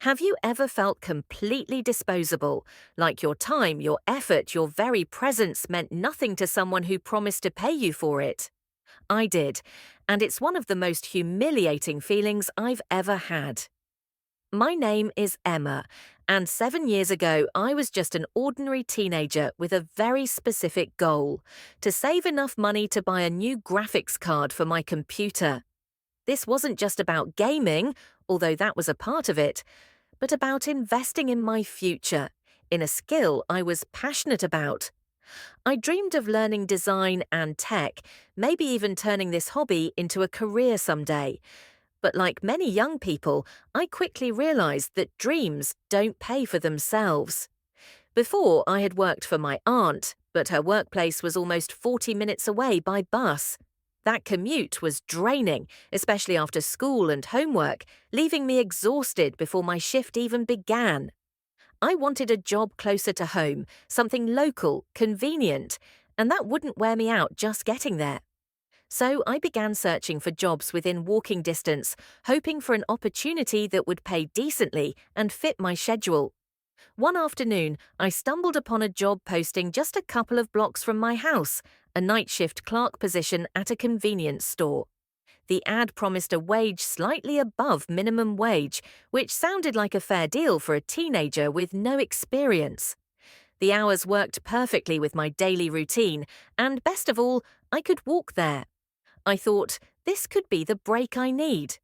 Have you ever felt completely disposable, like your time, your effort, your very presence meant nothing to someone who promised to pay you for it? I did, and it's one of the most humiliating feelings I've ever had. My name is Emma, and 7 years ago I was just an ordinary teenager with a very specific goal: to save enough money to buy a new graphics card for my computer. This wasn't just about gaming, although that was a part of it, but about investing in my future, in a skill I was passionate about. I dreamed of learning design and tech, maybe even turning this hobby into a career someday. But like many young people, I quickly realized that dreams don't pay for themselves. Before, I had worked for my aunt, but her workplace was almost 40 minutes away by bus. That commute was draining, especially after school and homework, leaving me exhausted before my shift even began. I wanted a job closer to home, something local, convenient, and that wouldn't wear me out just getting there. So I began searching for jobs within walking distance, hoping for an opportunity that would pay decently and fit my schedule. One afternoon, I stumbled upon a job posting just a couple of blocks from my house, a night shift clerk position at a convenience store. The ad promised a wage slightly above minimum wage, which sounded like a fair deal for a teenager with no experience. The hours worked perfectly with my daily routine, and best of all, I could walk there. I thought, this could be the break I need.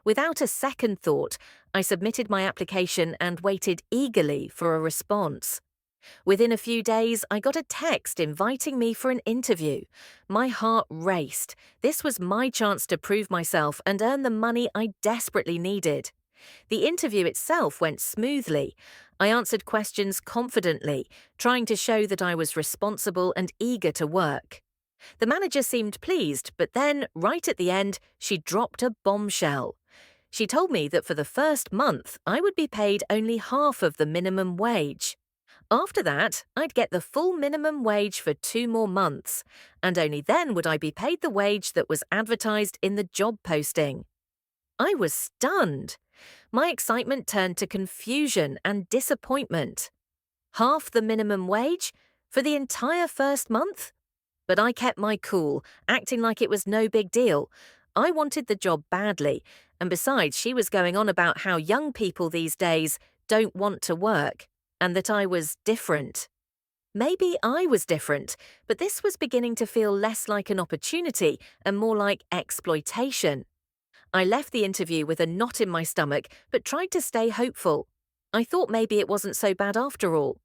Without a second thought, I submitted my application and waited eagerly for a response. Within a few days, I got a text inviting me for an interview. My heart raced. This was my chance to prove myself and earn the money I desperately needed. The interview itself went smoothly. I answered questions confidently, trying to show that I was responsible and eager to work. The manager seemed pleased, but then, right at the end, she dropped a bombshell. She told me that for the first month, I would be paid only half of the minimum wage. After that, I'd get the full minimum wage for 2 more months, and only then would I be paid the wage that was advertised in the job posting. I was stunned. My excitement turned to confusion and disappointment. Half the minimum wage? For the entire first month? But I kept my cool, acting like it was no big deal. I wanted the job badly, and besides, she was going on about how young people these days don't want to work, and that I was different. Maybe I was different, but this was beginning to feel less like an opportunity and more like exploitation. I left the interview with a knot in my stomach, but tried to stay hopeful. I thought maybe it wasn't so bad after all.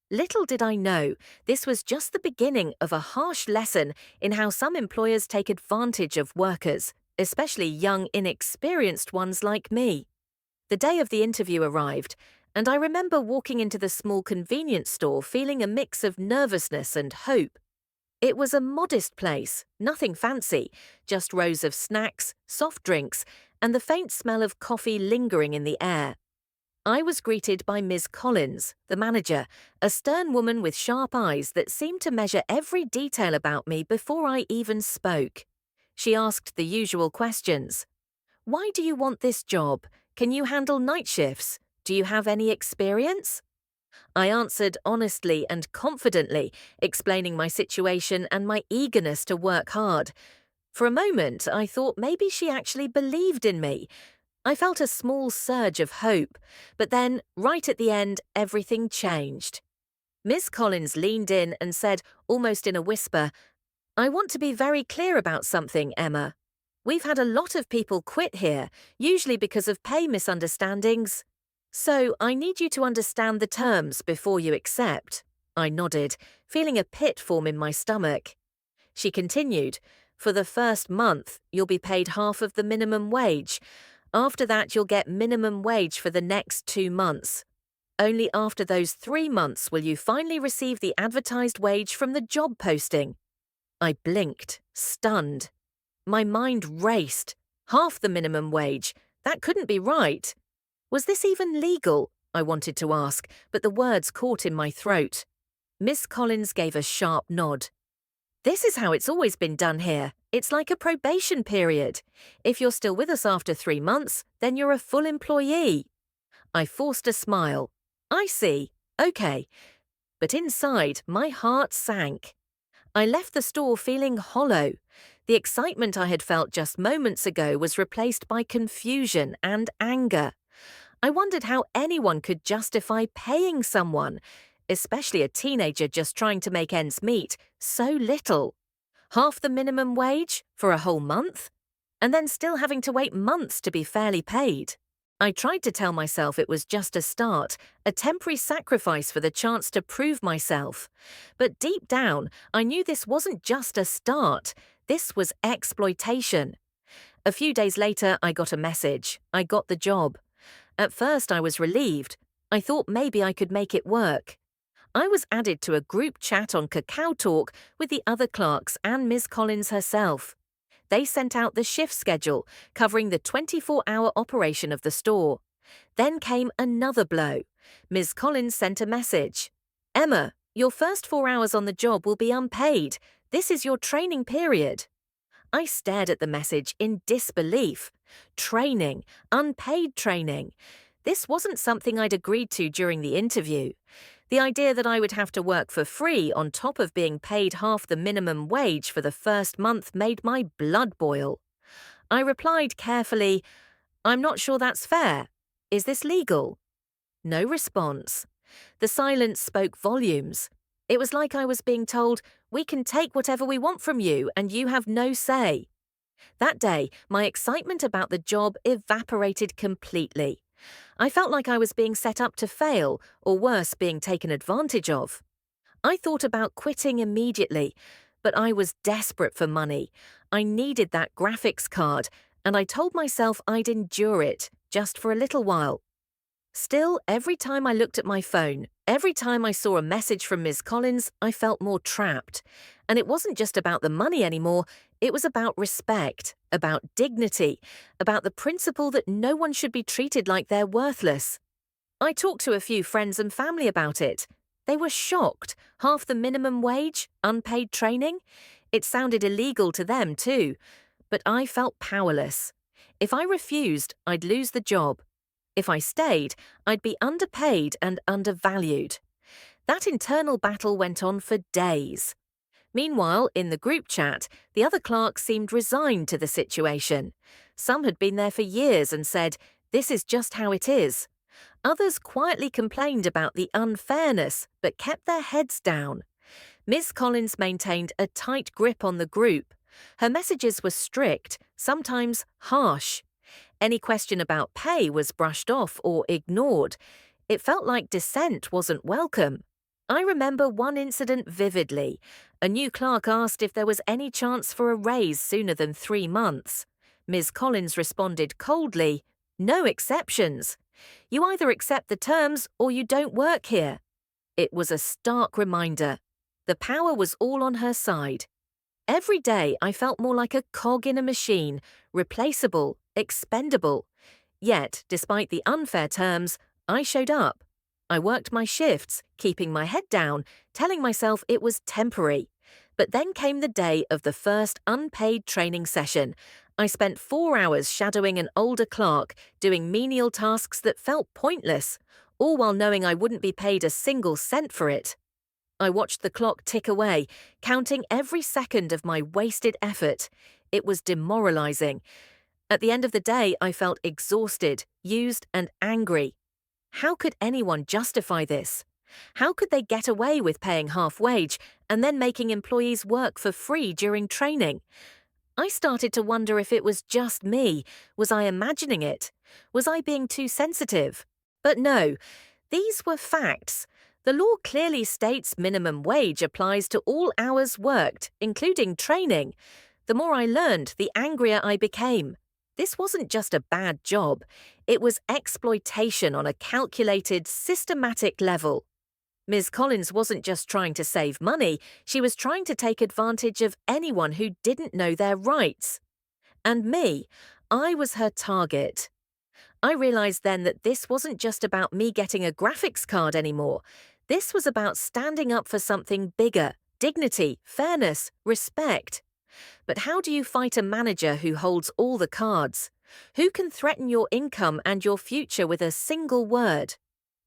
Little did I know, this was just the beginning of a harsh lesson in how some employers take advantage of workers, especially young, inexperienced ones like me. The day of the interview arrived, and I remember walking into the small convenience store feeling a mix of nervousness and hope. It was a modest place, nothing fancy, just rows of snacks, soft drinks, and the faint smell of coffee lingering in the air. I was greeted by Ms. Collins, the manager, a stern woman with sharp eyes that seemed to measure every detail about me before I even spoke. She asked the usual questions. Why do you want this job? Can you handle night shifts? Do you have any experience? I answered honestly and confidently, explaining my situation and my eagerness to work hard. For a moment, I thought maybe she actually believed in me. I felt a small surge of hope, but then, right at the end, everything changed. Miss Collins leaned in and said, almost in a whisper, "I want to be very clear about something, Emma. We've had a lot of people quit here, usually because of pay misunderstandings. So I need you to understand the terms before you accept." I nodded, feeling a pit form in my stomach. She continued, "For the first month, you'll be paid half of the minimum wage. After that, you'll get minimum wage for the next 2 months. Only after those 3 months will you finally receive the advertised wage from the job posting." I blinked, stunned. My mind raced. Half the minimum wage. That couldn't be right. Was this even legal? I wanted to ask, but the words caught in my throat. Miss Collins gave a sharp nod. "This is how it's always been done here. It's like a probation period. If you're still with us after 3 months, then you're a full employee." I forced a smile. I see. Okay. But inside, my heart sank. I left the store feeling hollow. The excitement I had felt just moments ago was replaced by confusion and anger. I wondered how anyone could justify paying someone, especially a teenager just trying to make ends meet, so little. Half the minimum wage for a whole month? And then still having to wait months to be fairly paid. I tried to tell myself it was just a start, a temporary sacrifice for the chance to prove myself. But deep down, I knew this wasn't just a start. This was exploitation. A few days later, I got a message. I got the job. At first, I was relieved. I thought maybe I could make it work. I was added to a group chat on Kakao Talk with the other clerks and Ms. Collins herself. They sent out the shift schedule, covering the 24-hour operation of the store. Then came another blow. Ms. Collins sent a message. "Emma, your first 4 hours on the job will be unpaid. This is your training period." I stared at the message in disbelief. Training, unpaid training. This wasn't something I'd agreed to during the interview. The idea that I would have to work for free on top of being paid half the minimum wage for the first month made my blood boil. I replied carefully, "I'm not sure that's fair. Is this legal?" No response. The silence spoke volumes. It was like I was being told, "We can take whatever we want from you and you have no say." That day, my excitement about the job evaporated completely. I felt like I was being set up to fail, or worse, being taken advantage of. I thought about quitting immediately, but I was desperate for money. I needed that graphics card, and I told myself I'd endure it, just for a little while. Still, every time I looked at my phone, every time I saw a message from Ms. Collins, I felt more trapped. And it wasn't just about the money anymore, it was about respect, about dignity, about the principle that no one should be treated like they're worthless. I talked to a few friends and family about it. They were shocked. Half the minimum wage, unpaid training? It sounded illegal to them too. But I felt powerless. If I refused, I'd lose the job. If I stayed, I'd be underpaid and undervalued. That internal battle went on for days. Meanwhile, in the group chat, the other clerks seemed resigned to the situation. Some had been there for years and said, "This is just how it is." Others quietly complained about the unfairness, but kept their heads down. Ms. Collins maintained a tight grip on the group. Her messages were strict, sometimes harsh. Any question about pay was brushed off or ignored. It felt like dissent wasn't welcome. I remember one incident vividly. A new clerk asked if there was any chance for a raise sooner than 3 months. Ms. Collins responded coldly, "No exceptions. You either accept the terms or you don't work here." It was a stark reminder. The power was all on her side. Every day I felt more like a cog in a machine, replaceable, expendable. Yet, despite the unfair terms, I showed up. I worked my shifts, keeping my head down, telling myself it was temporary. But then came the day of the first unpaid training session. I spent 4 hours shadowing an older clerk, doing menial tasks that felt pointless, all while knowing I wouldn't be paid a single cent for it. I watched the clock tick away, counting every second of my wasted effort. It was demoralizing. At the end of the day, I felt exhausted, used, and angry. How could anyone justify this? How could they get away with paying half wage and then making employees work for free during training? I started to wonder if it was just me. Was I imagining it? Was I being too sensitive? But no, these were facts. The law clearly states minimum wage applies to all hours worked, including training. The more I learned, the angrier I became. This wasn't just a bad job. It was exploitation on a calculated, systematic level. Ms. Collins wasn't just trying to save money, she was trying to take advantage of anyone who didn't know their rights. And me, I was her target. I realized then that this wasn't just about me getting a graphics card anymore. This was about standing up for something bigger: dignity, fairness, respect. But how do you fight a manager who holds all the cards? Who can threaten your income and your future with a single word?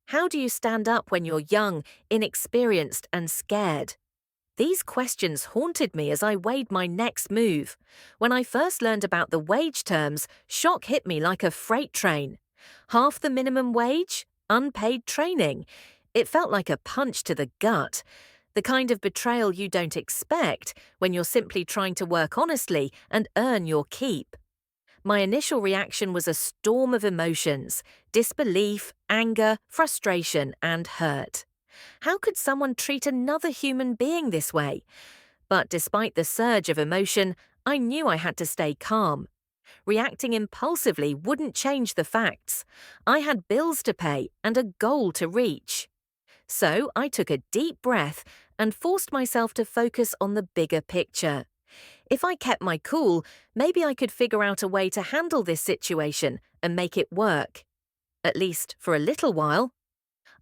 How do you stand up when you're young, inexperienced, and scared? These questions haunted me as I weighed my next move. When I first learned about the wage terms, shock hit me like a freight train. Half the minimum wage? Unpaid training? It felt like a punch to the gut. The kind of betrayal you don't expect when you're simply trying to work honestly and earn your keep. My initial reaction was a storm of emotions: disbelief, anger, frustration, and hurt. How could someone treat another human being this way? But despite the surge of emotion, I knew I had to stay calm. Reacting impulsively wouldn't change the facts. I had bills to pay and a goal to reach. So I took a deep breath and forced myself to focus on the bigger picture. If I kept my cool, maybe I could figure out a way to handle this situation and make it work. At least for a little while.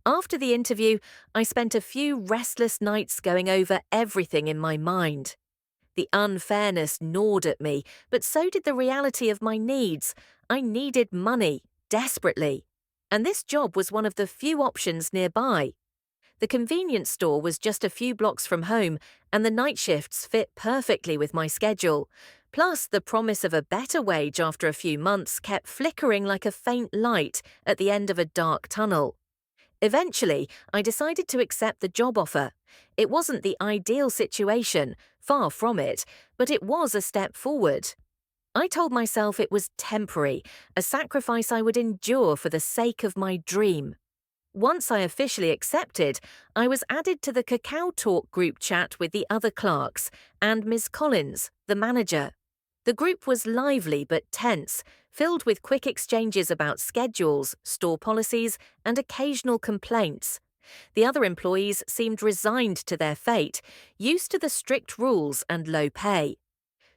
After the interview, I spent a few restless nights going over everything in my mind. The unfairness gnawed at me, but so did the reality of my needs. I needed money, desperately. And this job was one of the few options nearby. The convenience store was just a few blocks from home, and the night shifts fit perfectly with my schedule. Plus, the promise of a better wage after a few months kept flickering like a faint light at the end of a dark tunnel. Eventually, I decided to accept the job offer. It wasn't the ideal situation, far from it, but it was a step forward. I told myself it was temporary, a sacrifice I would endure for the sake of my dream. Once I officially accepted, I was added to the Cacao Talk group chat with the other clerks and Ms. Collins, the manager. The group was lively but tense, filled with quick exchanges about schedules, store policies, and occasional complaints. The other employees seemed resigned to their fate, used to the strict rules and low pay.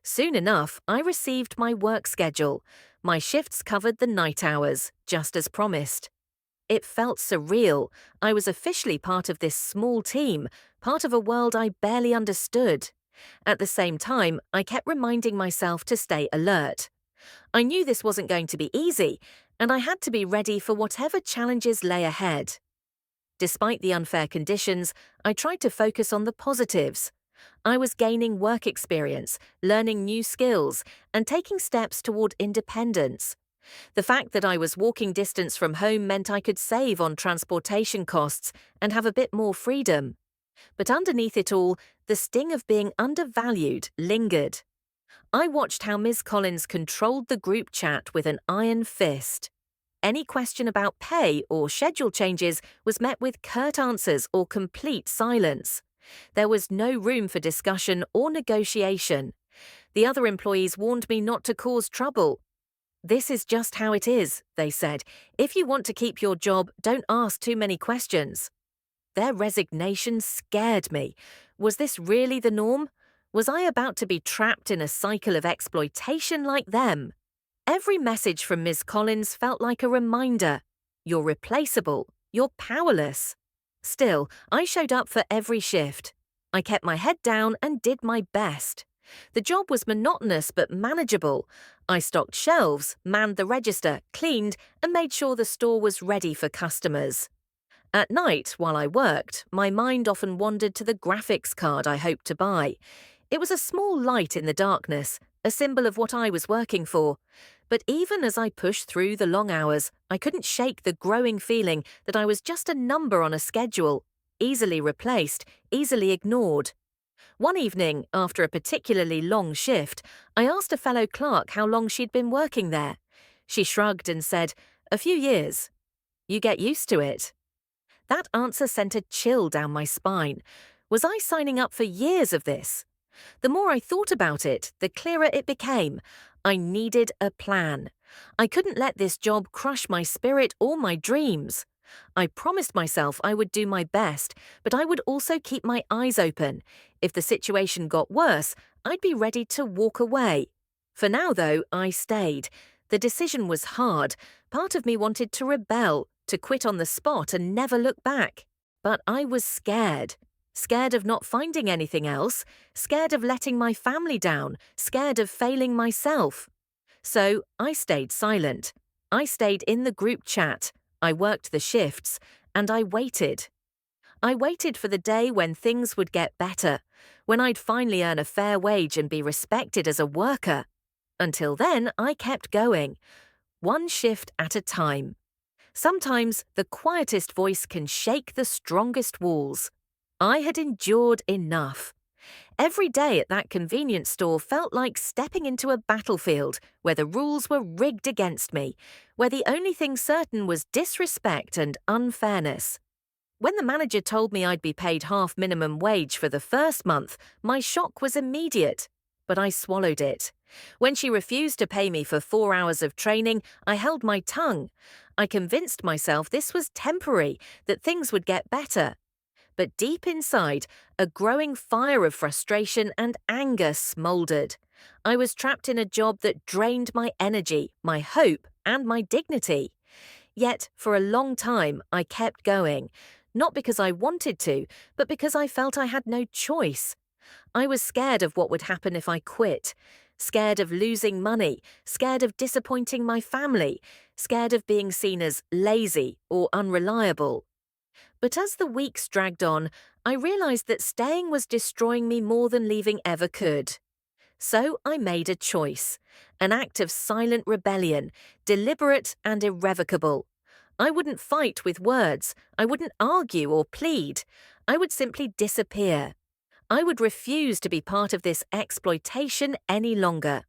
Soon enough, I received my work schedule. My shifts covered the night hours, just as promised. It felt surreal. I was officially part of this small team, part of a world I barely understood. At the same time, I kept reminding myself to stay alert. I knew this wasn't going to be easy, and I had to be ready for whatever challenges lay ahead. Despite the unfair conditions, I tried to focus on the positives. I was gaining work experience, learning new skills, and taking steps toward independence. The fact that I was walking distance from home meant I could save on transportation costs and have a bit more freedom. But underneath it all, the sting of being undervalued lingered. I watched how Ms. Collins controlled the group chat with an iron fist. Any question about pay or schedule changes was met with curt answers or complete silence. There was no room for discussion or negotiation. The other employees warned me not to cause trouble. "This is just how it is," they said. "If you want to keep your job, don't ask too many questions." Their resignation scared me. Was this really the norm? Was I about to be trapped in a cycle of exploitation like them? Every message from Ms. Collins felt like a reminder. You're replaceable. You're powerless. Still, I showed up for every shift. I kept my head down and did my best. The job was monotonous but manageable. I stocked shelves, manned the register, cleaned, and made sure the store was ready for customers. At night, while I worked, my mind often wandered to the graphics card I hoped to buy. It was a small light in the darkness, a symbol of what I was working for. But even as I pushed through the long hours, I couldn't shake the growing feeling that I was just a number on a schedule, easily replaced, easily ignored. One evening, after a particularly long shift, I asked a fellow clerk how long she'd been working there. She shrugged and said, "A few years." "You get used to it." That answer sent a chill down my spine. Was I signing up for years of this? The more I thought about it, the clearer it became. I needed a plan. I couldn't let this job crush my spirit or my dreams. I promised myself I would do my best, but I would also keep my eyes open. If the situation got worse, I'd be ready to walk away. For now, though, I stayed. The decision was hard. Part of me wanted to rebel, to quit on the spot and never look back. But I was scared. Scared of not finding anything else, scared of letting my family down, scared of failing myself. So I stayed silent. I stayed in the group chat. I worked the shifts. And I waited. I waited for the day when things would get better, when I'd finally earn a fair wage and be respected as a worker. Until then, I kept going, one shift at a time. Sometimes the quietest voice can shake the strongest walls. I had endured enough. Every day at that convenience store felt like stepping into a battlefield where the rules were rigged against me, where the only thing certain was disrespect and unfairness. When the manager told me I'd be paid half minimum wage for the first month, my shock was immediate. But I swallowed it. When she refused to pay me for 4 hours of training, I held my tongue. I convinced myself this was temporary, that things would get better. But deep inside, a growing fire of frustration and anger smoldered. I was trapped in a job that drained my energy, my hope, and my dignity. Yet, for a long time, I kept going, not because I wanted to, but because I felt I had no choice. I was scared of what would happen if I quit, scared of losing money, scared of disappointing my family, scared of being seen as lazy or unreliable. But as the weeks dragged on, I realized that staying was destroying me more than leaving ever could. So I made a choice, an act of silent rebellion, deliberate and irrevocable. I wouldn't fight with words, I wouldn't argue or plead. I would simply disappear. I would refuse to be part of this exploitation any longer.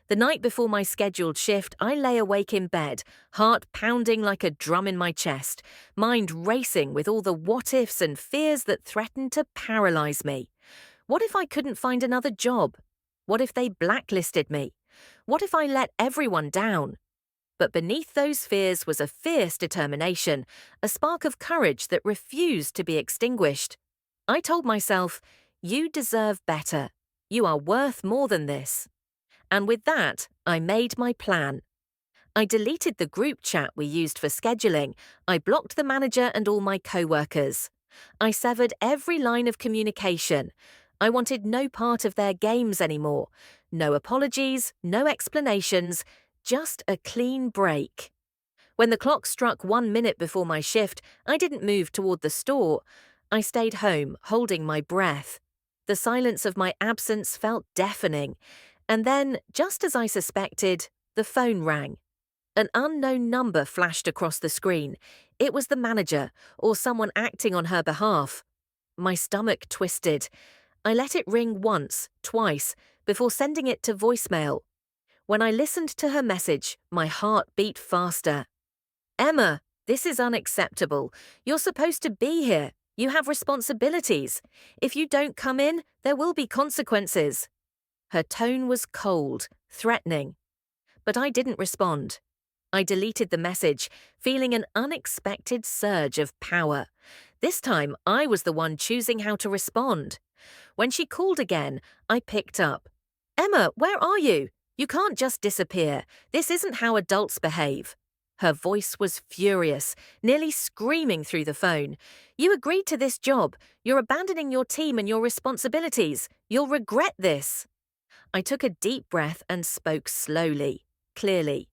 The night before my scheduled shift, I lay awake in bed, heart pounding like a drum in my chest, mind racing with all the what-ifs and fears that threatened to paralyze me. What if I couldn't find another job? What if they blacklisted me? What if I let everyone down? But beneath those fears was a fierce determination, a spark of courage that refused to be extinguished. I told myself, you deserve better. You are worth more than this. And with that, I made my plan. I deleted the group chat we used for scheduling. I blocked the manager and all my co-workers. I severed every line of communication. I wanted no part of their games anymore. No apologies, no explanations, just a clean break. When the clock struck 1 minute before my shift, I didn't move toward the store. I stayed home, holding my breath. The silence of my absence felt deafening. And then, just as I suspected, the phone rang. An unknown number flashed across the screen. It was the manager, or someone acting on her behalf. My stomach twisted. I let it ring once, twice, before sending it to voicemail. When I listened to her message, my heart beat faster. Emma, this is unacceptable. You're supposed to be here. You have responsibilities. If you don't come in, there will be consequences. Her tone was cold, threatening. But I didn't respond. I deleted the message, feeling an unexpected surge of power. This time, I was the one choosing how to respond. When she called again, I picked up. Emma, where are you? You can't just disappear. This isn't how adults behave. Her voice was furious, nearly screaming through the phone. You agreed to this job. You're abandoning your team and your responsibilities. You'll regret this. I took a deep breath and spoke slowly, clearly.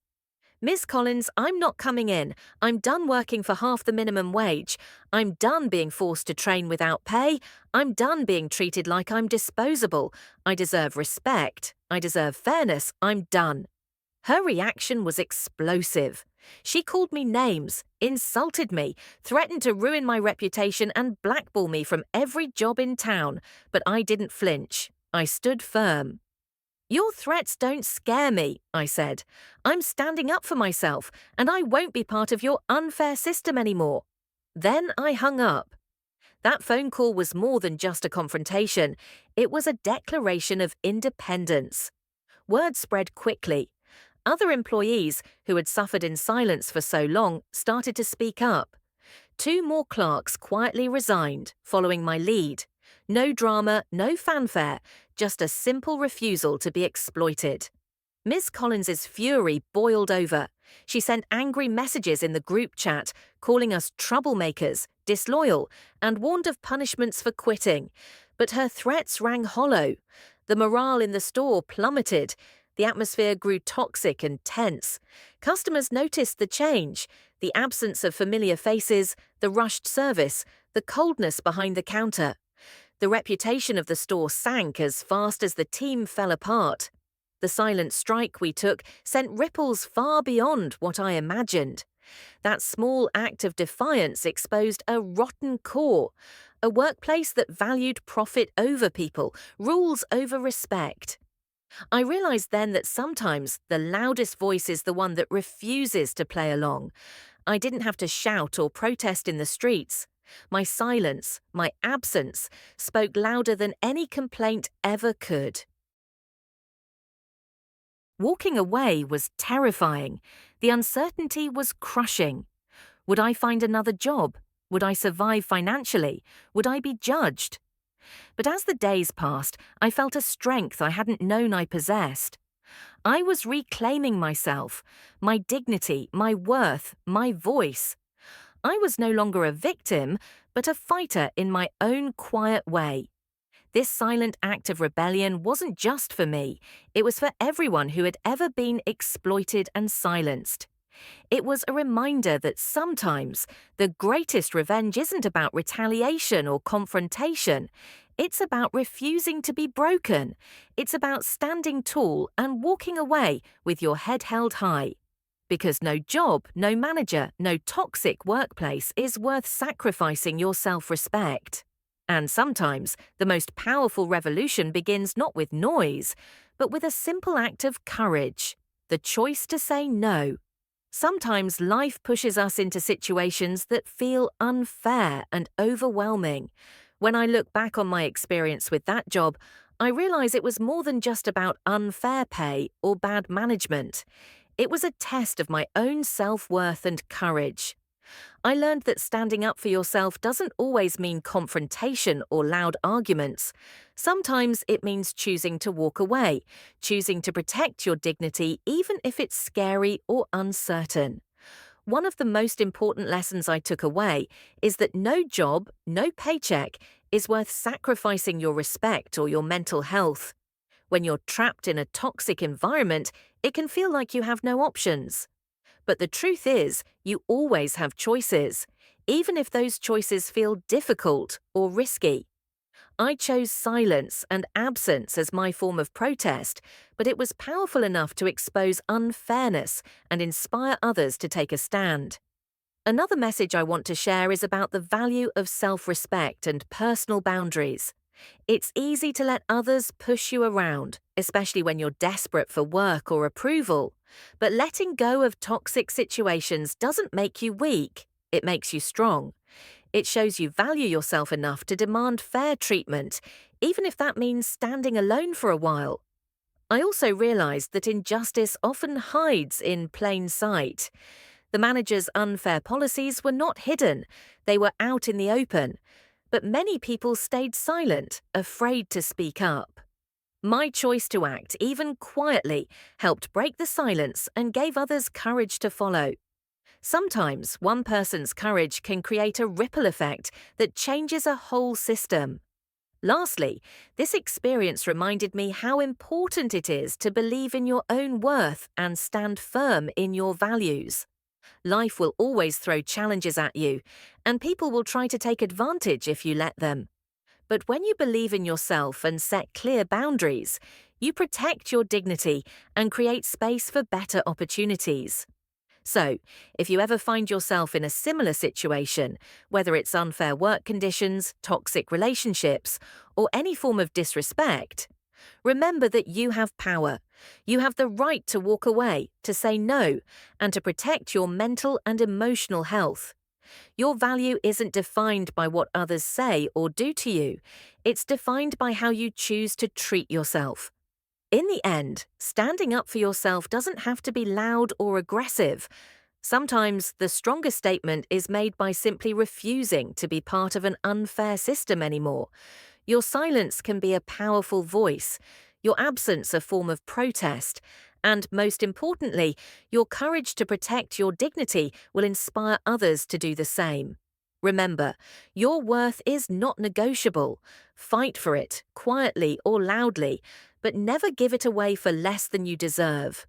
Ms. Collins, I'm not coming in. I'm done working for half the minimum wage. I'm done being forced to train without pay. I'm done being treated like I'm disposable. I deserve respect. I deserve fairness. I'm done. Her reaction was explosive. She called me names, insulted me, threatened to ruin my reputation and blackball me from every job in town. But I didn't flinch. I stood firm. Your threats don't scare me, I said. I'm standing up for myself, and I won't be part of your unfair system anymore. Then I hung up. That phone call was more than just a confrontation. It was a declaration of independence. Word spread quickly. Other employees, who had suffered in silence for so long, started to speak up. 2 more clerks quietly resigned, following my lead. No drama, no fanfare, just a simple refusal to be exploited. Ms. Collins's fury boiled over. She sent angry messages in the group chat, calling us troublemakers, disloyal, and warned of punishments for quitting. But her threats rang hollow. The morale in the store plummeted. The atmosphere grew toxic and tense. Customers noticed the change, the absence of familiar faces, the rushed service, the coldness behind the counter. The reputation of the store sank as fast as the team fell apart. The silent strike we took sent ripples far beyond what I imagined. That small act of defiance exposed a rotten core, a workplace that valued profit over people, rules over respect. I realized then that sometimes the loudest voice is the one that refuses to play along. I didn't have to shout or protest in the streets. My silence, my absence, spoke louder than any complaint ever could. Walking away was terrifying. The uncertainty was crushing. Would I find another job? Would I survive financially? Would I be judged? But as the days passed, I felt a strength I hadn't known I possessed. I was reclaiming myself, my dignity, my worth, my voice. I was no longer a victim, but a fighter in my own quiet way. This silent act of rebellion wasn't just for me, it was for everyone who had ever been exploited and silenced. It was a reminder that sometimes the greatest revenge isn't about retaliation or confrontation. It's about refusing to be broken. It's about standing tall and walking away with your head held high. Because no job, no manager, no toxic workplace is worth sacrificing your self-respect. And sometimes the most powerful revolution begins not with noise, but with a simple act of courage, the choice to say no. Sometimes life pushes us into situations that feel unfair and overwhelming. When I look back on my experience with that job, I realize it was more than just about unfair pay or bad management. It was a test of my own self-worth and courage. I learned that standing up for yourself doesn't always mean confrontation or loud arguments. Sometimes it means choosing to walk away, choosing to protect your dignity even if it's scary or uncertain. One of the most important lessons I took away is that no job, no paycheck is worth sacrificing your respect or your mental health. When you're trapped in a toxic environment, it can feel like you have no options. But the truth is, you always have choices, even if those choices feel difficult or risky. I chose silence and absence as my form of protest, but it was powerful enough to expose unfairness and inspire others to take a stand. Another message I want to share is about the value of self-respect and personal boundaries. It's easy to let others push you around, especially when you're desperate for work or approval. But letting go of toxic situations doesn't make you weak, it makes you strong. It shows you value yourself enough to demand fair treatment, even if that means standing alone for a while. I also realized that injustice often hides in plain sight. The manager's unfair policies were not hidden, they were out in the open. But many people stayed silent, afraid to speak up. My choice to act, even quietly, helped break the silence and gave others courage to follow. Sometimes one person's courage can create a ripple effect that changes a whole system. Lastly, this experience reminded me how important it is to believe in your own worth and stand firm in your values. Life will always throw challenges at you, and people will try to take advantage if you let them. But when you believe in yourself and set clear boundaries, you protect your dignity and create space for better opportunities. So, if you ever find yourself in a similar situation, whether it's unfair work conditions, toxic relationships, or any form of disrespect, remember that you have power. You have the right to walk away, to say no, and to protect your mental and emotional health. Your value isn't defined by what others say or do to you. It's defined by how you choose to treat yourself. In the end, standing up for yourself doesn't have to be loud or aggressive. Sometimes the strongest statement is made by simply refusing to be part of an unfair system anymore. Your silence can be a powerful voice, your absence a form of protest, and most importantly, your courage to protect your dignity will inspire others to do the same. Remember, your worth is not negotiable. Fight for it, quietly or loudly, but never give it away for less than you deserve.